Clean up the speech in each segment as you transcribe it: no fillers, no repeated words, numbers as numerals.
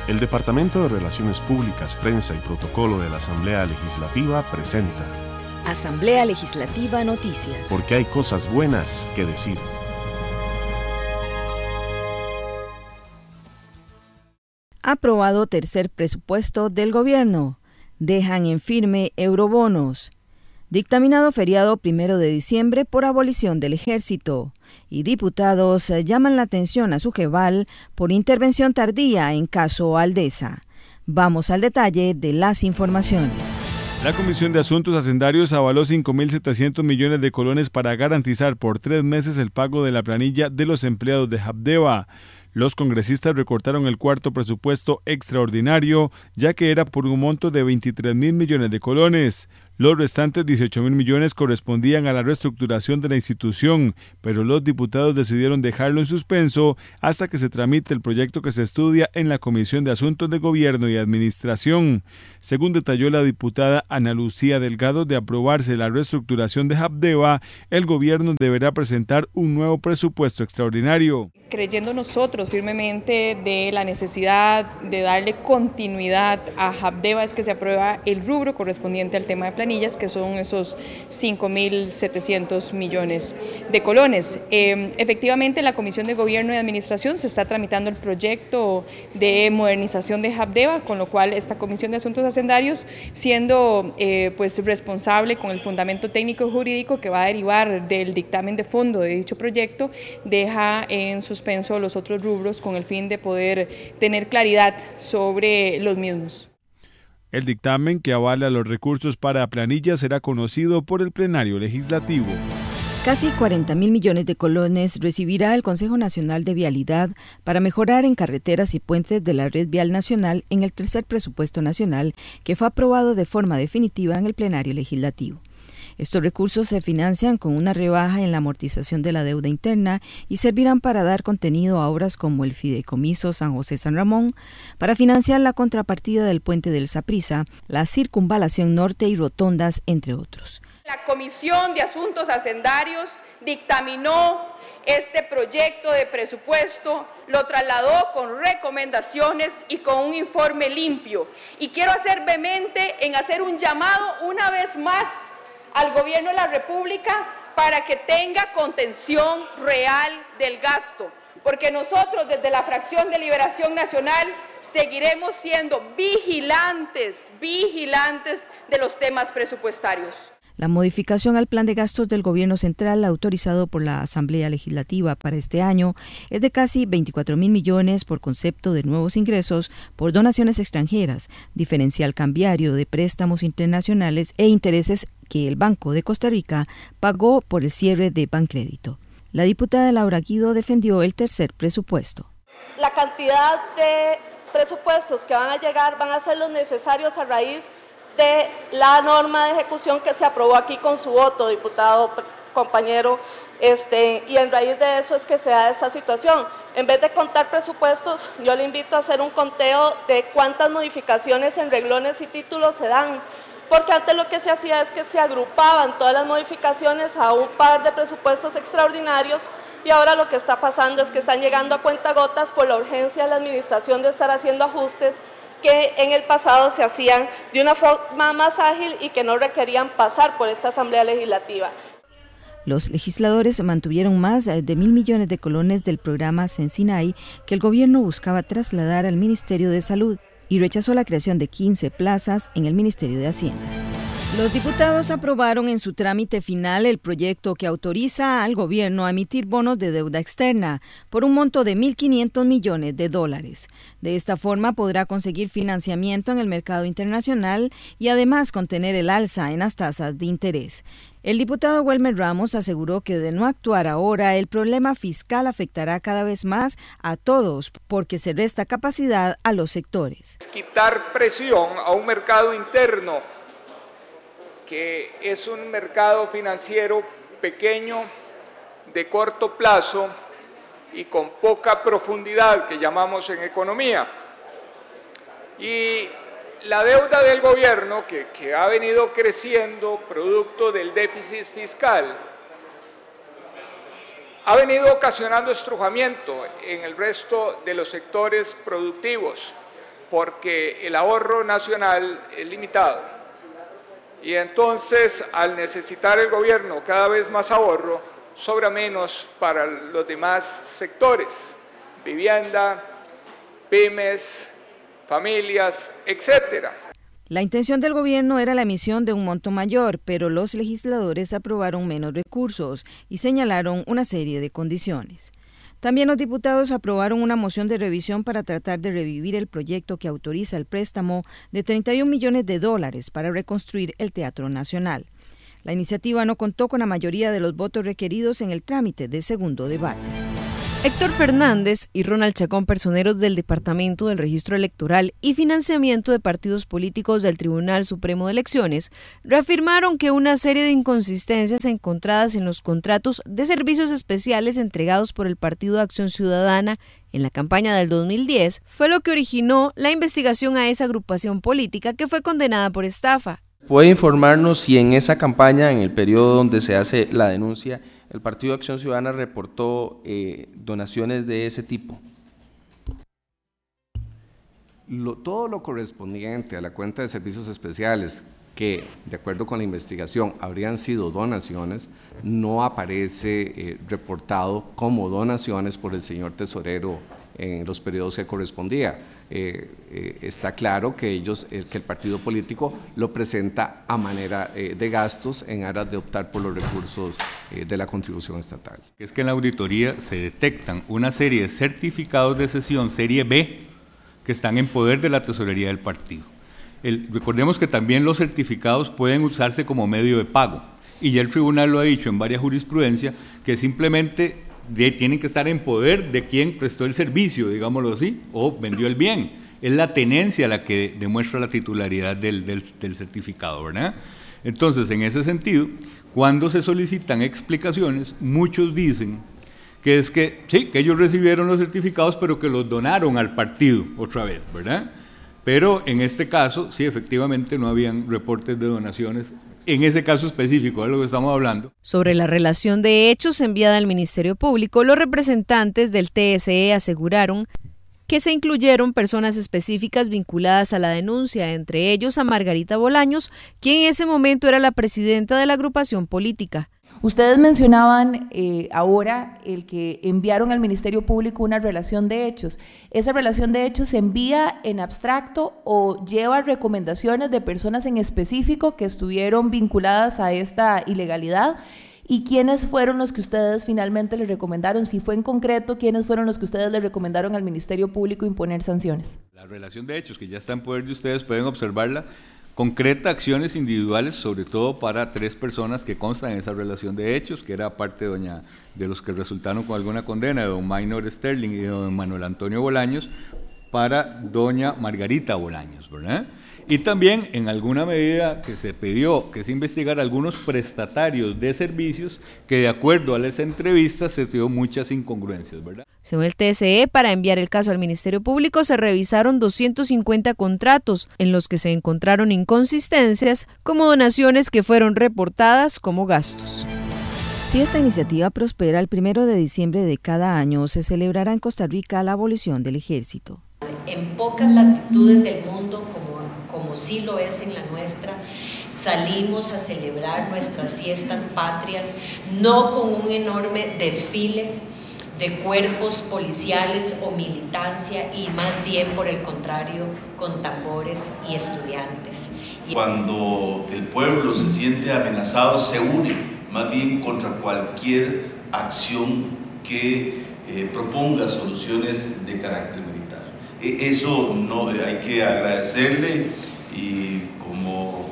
El Departamento de Relaciones Públicas, Prensa y Protocolo de la Asamblea Legislativa presenta Asamblea Legislativa Noticias. Porque hay cosas buenas que decir. Aprobado tercer presupuesto del gobierno. Dejan en firme eurobonos. Dictaminado feriado 1 de diciembre por abolición del ejército. Y diputados llaman la atención a Sujeval por intervención tardía en caso Aldesa. Vamos al detalle de las informaciones. La Comisión de Asuntos Hacendarios avaló 5.700 millones de colones para garantizar por 3 meses el pago de la planilla de los empleados de Habdeba. Los congresistas recortaron el cuarto presupuesto extraordinario, ya que era por un monto de 23.000 millones de colones. Los restantes 18.000 millones correspondían a la reestructuración de la institución, pero los diputados decidieron dejarlo en suspenso hasta que se tramite el proyecto que se estudia en la Comisión de Asuntos de Gobierno y Administración. Según detalló la diputada Ana Lucía Delgado, de aprobarse la reestructuración de Habdeba, el gobierno deberá presentar un nuevo presupuesto extraordinario. Creyendo nosotros firmemente de la necesidad de darle continuidad a Habdeba, es que se aprueba el rubro correspondiente al tema de planillas, que son esos 5.700 millones de colones. Efectivamente, en la Comisión de Gobierno y Administración se está tramitando el proyecto de modernización de Habdeba, con lo cual esta Comisión de Asuntos Hacendarios, siendo responsable con el fundamento técnico y jurídico que va a derivar del dictamen de fondo de dicho proyecto, deja en suspenso los otros rubros con el fin de poder tener claridad sobre los mismos. El dictamen que avala los recursos para planillas será conocido por el plenario legislativo. Casi 40.000 millones de colones recibirá el Consejo Nacional de Vialidad para mejorar en carreteras y puentes de la red vial nacional en el tercer presupuesto nacional que fue aprobado de forma definitiva en el plenario legislativo. Estos recursos se financian con una rebaja en la amortización de la deuda interna y servirán para dar contenido a obras como el Fideicomiso San José-San Ramón, para financiar la contrapartida del puente del Saprissa, la circunvalación norte y rotondas, entre otros. La Comisión de Asuntos Hacendarios dictaminó este proyecto de presupuesto, lo trasladó con recomendaciones y con un informe limpio. Y quiero hacer vehemente en hacer un llamado una vez más al Gobierno de la República para que tenga contención real del gasto, porque nosotros desde la fracción de Liberación Nacional seguiremos siendo vigilantes de los temas presupuestarios. La modificación al plan de gastos del Gobierno Central autorizado por la Asamblea Legislativa para este año es de casi 24.000 millones por concepto de nuevos ingresos por donaciones extranjeras, diferencial cambiario de préstamos internacionales e intereses que el Banco de Costa Rica pagó por el cierre de Bancrédito. La diputada Laura Guido defendió el tercer presupuesto. La cantidad de presupuestos que van a llegar van a ser los necesarios a raíz de la norma de ejecución que se aprobó aquí con su voto, diputado compañero, y en raíz de eso es que se da esta situación. En vez de contar presupuestos, yo le invito a hacer un conteo de cuántas modificaciones en renglones y títulos se dan, porque antes lo que se hacía es que se agrupaban todas las modificaciones a un par de presupuestos extraordinarios, y ahora lo que está pasando es que están llegando a cuentagotas por la urgencia de la administración de estar haciendo ajustes que en el pasado se hacían de una forma más ágil y que no requerían pasar por esta Asamblea Legislativa. Los legisladores mantuvieron más de 1.000 millones de colones del programa Sensinay que el gobierno buscaba trasladar al Ministerio de Salud y rechazó la creación de 15 plazas en el Ministerio de Hacienda. Los diputados aprobaron en su trámite final el proyecto que autoriza al gobierno a emitir bonos de deuda externa por un monto de 1.500 millones de dólares. De esta forma podrá conseguir financiamiento en el mercado internacional y además contener el alza en las tasas de interés. El diputado Welmer Ramos aseguró que de no actuar ahora, el problema fiscal afectará cada vez más a todos porque se resta capacidad a los sectores. Quitar presión a un mercado interno que es un mercado financiero pequeño, de corto plazo y con poca profundidad, que llamamos en economía. Y la deuda del gobierno, que ha venido creciendo producto del déficit fiscal, ha venido ocasionando estrujamiento en el resto de los sectores productivos. porque el ahorro nacional es limitado. Y entonces, al necesitar el gobierno cada vez más ahorro, sobra menos para los demás sectores, vivienda, pymes, familias, etc. La intención del gobierno era la emisión de un monto mayor, pero los legisladores aprobaron menos recursos y señalaron una serie de condiciones. También los diputados aprobaron una moción de revisión para tratar de revivir el proyecto que autoriza el préstamo de $31 millones para reconstruir el Teatro Nacional. La iniciativa no contó con la mayoría de los votos requeridos en el trámite de segundo debate. Héctor Fernández y Ronald Chacón, personeros del Departamento del Registro Electoral y Financiamiento de Partidos Políticos del Tribunal Supremo de Elecciones, reafirmaron que una serie de inconsistencias encontradas en los contratos de servicios especiales entregados por el Partido Acción Ciudadana en la campaña del 2010 fue lo que originó la investigación a esa agrupación política que fue condenada por estafa. ¿Puede informarnos si en esa campaña, en el periodo donde se hace la denuncia, el Partido Acción Ciudadana reportó donaciones de ese tipo? Todo lo correspondiente a la cuenta de servicios especiales, que de acuerdo con la investigación habrían sido donaciones, no aparece reportado como donaciones por el señor tesorero en los periodos que correspondía. Está claro que el partido político lo presenta a manera de gastos en aras de optar por los recursos de la contribución estatal. Es que en la auditoría se detectan una serie de certificados de cesión serie B que están en poder de la tesorería del partido. Recordemos que también los certificados pueden usarse como medio de pago, y ya el tribunal lo ha dicho en varias jurisprudencias, que simplemente tienen que estar en poder de quien prestó el servicio, digámoslo así, o vendió el bien. Es la tenencia la que demuestra la titularidad del certificado, ¿verdad? Entonces, en ese sentido, cuando se solicitan explicaciones, muchos dicen que es que sí, que ellos recibieron los certificados, pero que los donaron al partido otra vez, ¿verdad? Pero en este caso, sí, efectivamente no habían reportes de donaciones. En ese caso específico, de lo que estamos hablando. Sobre la relación de hechos enviada al Ministerio Público, los representantes del TSE aseguraron que se incluyeron personas específicas vinculadas a la denuncia, entre ellos a Margarita Bolaños, quien en ese momento era la presidenta de la agrupación política. Ustedes mencionaban ahora el que enviaron al Ministerio Público una relación de hechos. ¿Esa relación de hechos se envía en abstracto o lleva recomendaciones de personas en específico que estuvieron vinculadas a esta ilegalidad? ¿Y quiénes fueron los que ustedes finalmente les recomendaron? Si fue en concreto, ¿quiénes fueron los que ustedes le recomendaron al Ministerio Público imponer sanciones? La relación de hechos, que ya está en poder de ustedes, pueden observarla, concreta acciones individuales, sobre todo para 3 personas que constan en esa relación de hechos, que era parte de los que resultaron con alguna condena, de don Minor Sterling y de don Manuel Antonio Bolaños, para doña Margarita Bolaños, ¿verdad? Y también, en alguna medida, que se pidió que se investigara algunos prestatarios de servicios que, de acuerdo a las entrevistas, se dio muchas incongruencias, ¿verdad? Según el TSE, para enviar el caso al Ministerio Público se revisaron 250 contratos en los que se encontraron inconsistencias, como donaciones que fueron reportadas como gastos. Si esta iniciativa prospera, el 1 de diciembre de cada año se celebrará en Costa Rica la abolición del ejército. En pocas latitudes del mundo, como sí lo es en la nuestra, salimos a celebrar nuestras fiestas patrias, no con un enorme desfile de cuerpos policiales o militancia, y más bien por el contrario, con tambores y estudiantes. Cuando el pueblo se siente amenazado, se une más bien contra cualquier acción que proponga soluciones de carácter militar. Eso no hay que agradecerle, y como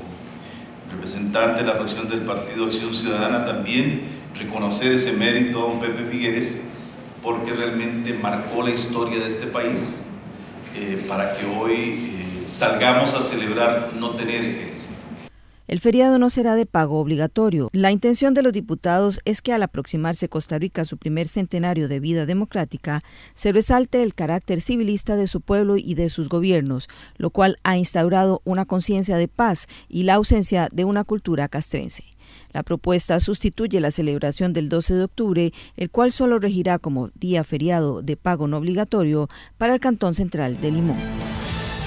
representante de la fracción del Partido Acción Ciudadana también reconocer ese mérito a don Pepe Figueres, porque realmente marcó la historia de este país para que hoy salgamos a celebrar no tener ejército. El feriado no será de pago obligatorio. La intención de los diputados es que al aproximarse Costa Rica a su primer centenario de vida democrática, se resalte el carácter civilista de su pueblo y de sus gobiernos, lo cual ha instaurado una conciencia de paz y la ausencia de una cultura castrense. La propuesta sustituye la celebración del 12 de octubre, el cual solo regirá como día feriado de pago no obligatorio para el Cantón Central de Limón.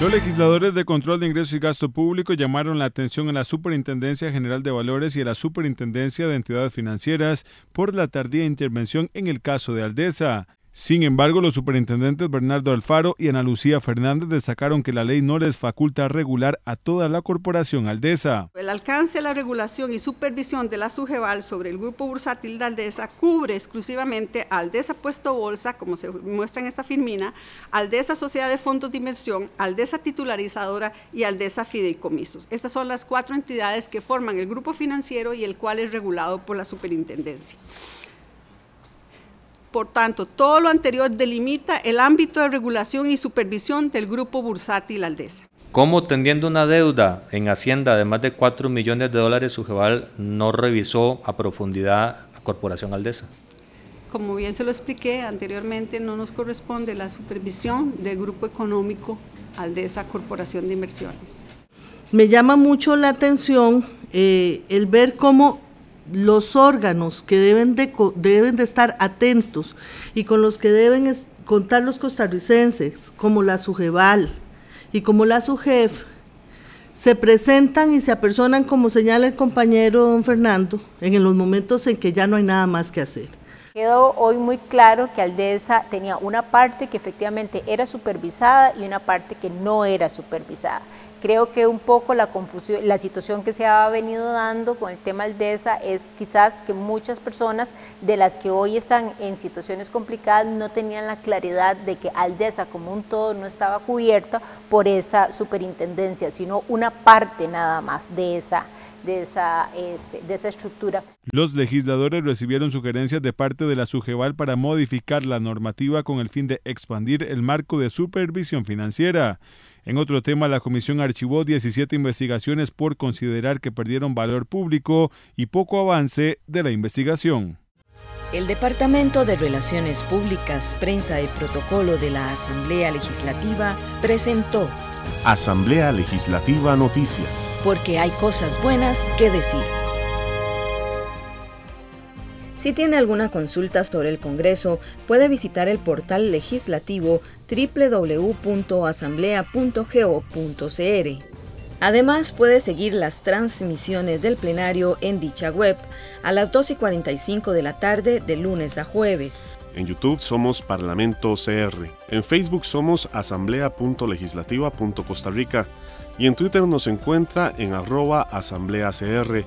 Los legisladores de Control de Ingresos y Gasto Público llamaron la atención a la Superintendencia General de Valores y a la Superintendencia de Entidades Financieras por la tardía intervención en el caso de Aldesa. Sin embargo, los superintendentes Bernardo Alfaro y Ana Lucía Fernández destacaron que la ley no les faculta regular a toda la corporación Aldesa. El alcance de la regulación y supervisión de la SUGEVAL sobre el grupo bursátil de Aldesa cubre exclusivamente a Aldesa Puesto Bolsa, como se muestra en esta firmina, Aldesa Sociedad de Fondos de Inversión, Aldesa Titularizadora y Aldesa Fideicomisos. Estas son las 4 entidades que forman el grupo financiero y el cual es regulado por la superintendencia. Por tanto, todo lo anterior delimita el ámbito de regulación y supervisión del grupo bursátil Aldesa. ¿Cómo, teniendo una deuda en Hacienda de más de 4 millones de dólares, SUGEVAL no revisó a profundidad la corporación Aldesa? Como bien se lo expliqué anteriormente, no nos corresponde la supervisión del grupo económico Aldesa Corporación de Inversiones. Me llama mucho la atención el ver cómo los órganos que deben de estar atentos y con los que deben contar los costarricenses, como la SUGEVAL y como la SUGEF, se presentan y se apersonan, como señala el compañero don Fernando, en los momentos en que ya no hay nada más que hacer. Quedó hoy muy claro que Aldesa tenía una parte que efectivamente era supervisada y una parte que no era supervisada. Creo que un poco la confusión, la situación que se ha venido dando con el tema Aldesa es quizás que muchas personas de las que hoy están en situaciones complicadas no tenían la claridad de que Aldesa como un todo no estaba cubierta por esa superintendencia, sino una parte nada más de esa estructura. Los legisladores recibieron sugerencias de parte de la SUGEVAL para modificar la normativa con el fin de expandir el marco de supervisión financiera. En otro tema, la comisión archivó 17 investigaciones por considerar que perdieron valor público y poco avance de la investigación. El Departamento de Relaciones Públicas, Prensa y Protocolo de la Asamblea Legislativa presentó Asamblea Legislativa Noticias. Porque hay cosas buenas que decir. Si tiene alguna consulta sobre el Congreso, puede visitar el portal legislativo www.asamblea.go.cr. Además, puede seguir las transmisiones del plenario en dicha web a las 2:45 de la tarde de lunes a jueves. En YouTube somos Parlamento CR, en Facebook somos asamblea.legislativa.costarrica y en Twitter nos encuentra en @asambleacr